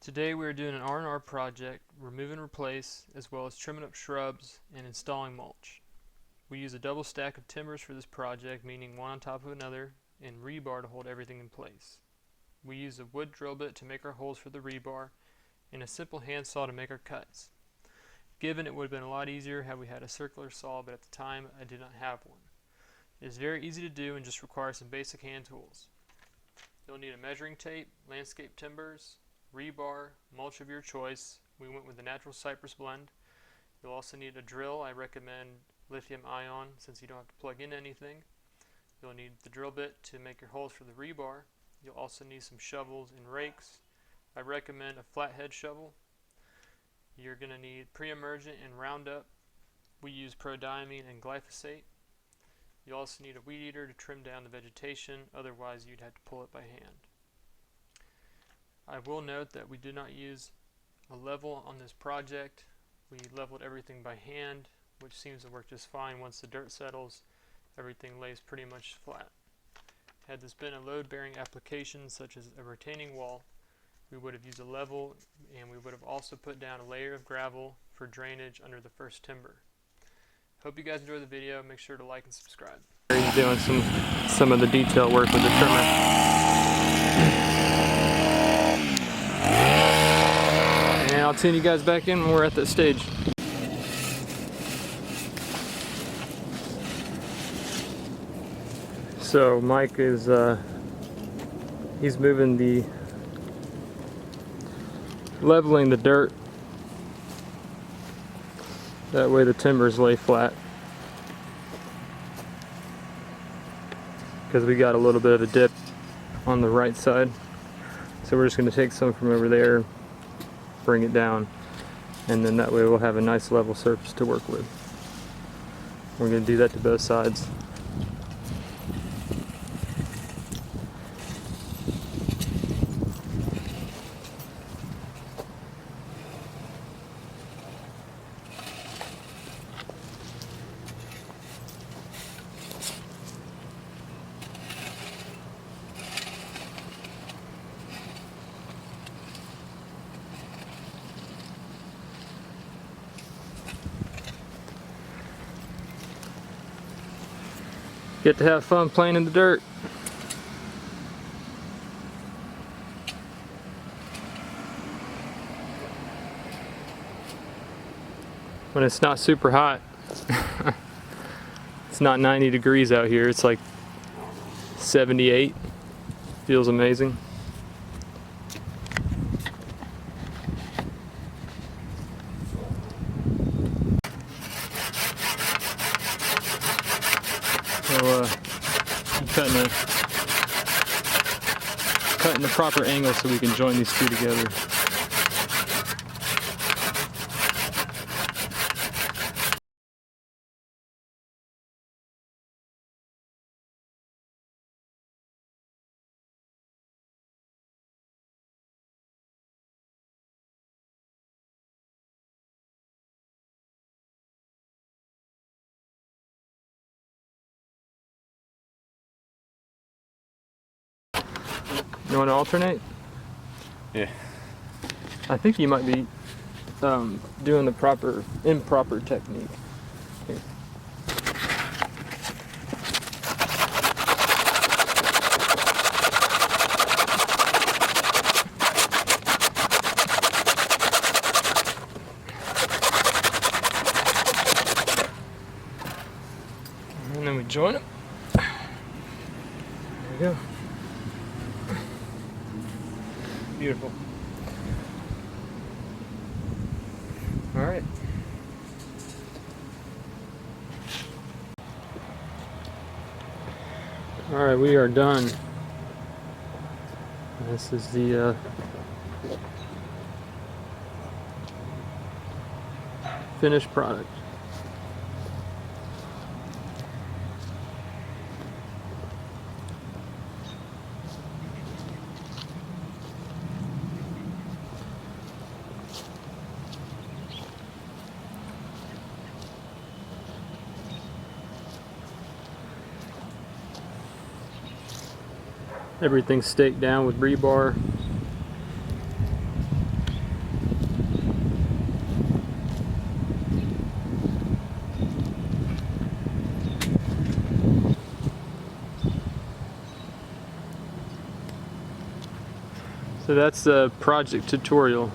Today we are doing an R&R project, remove and replace, as well as trimming up shrubs and installing mulch. We use a double stack of timbers for this project, meaning one on top of another, and rebar to hold everything in place. We use a wood drill bit to make our holes for the rebar, and a simple handsaw to make our cuts. Given it would have been a lot easier had we had a circular saw, but at the time I did not have one. It is very easy to do and just requires some basic hand tools. You'll need a measuring tape, landscape timbers, rebar, mulch of your choice. We went with the natural cypress blend. You'll also need a drill. I recommend lithium ion since you don't have to plug in anything. You'll need the drill bit to make your holes for the rebar. You'll also need some shovels and rakes. I recommend a flathead shovel. You're going to need pre-emergent and Roundup. We use prodiamine and glyphosate. You also need a weed eater to trim down the vegetation, otherwise you'd have to pull it by hand. I will note that we did not use a level on this project. We leveled everything by hand, which seems to work just fine. Once the dirt settles, everything lays pretty much flat. Had this been a load-bearing application such as a retaining wall, we would have used a level, and we would have also put down a layer of gravel for drainage under the first timber. Hope you guys enjoy the video. Make sure to like and subscribe. He's doing some of the detail work with the trimmer. And I'll tune you guys back in when we're at that stage. So Mike is he's moving leveling the dirt. That way the timbers lay flat. Because we got a little bit of a dip on the right side. So we're just going to take some from over there, bring it down, and then that way we'll have a nice level surface to work with. We're going to do that to both sides. Get to have fun playing in the dirt. When it's not super hot. It's not 90 degrees out here, it's like 78. Feels amazing. So I'm cutting the proper angle so we can join these two together. You want to alternate? Yeah. I think you might be doing the improper technique. Here. And then we join them. There we go. Beautiful. All right. All right, we are done. This is the finished product. Everything's staked down with rebar. So that's the project tutorial.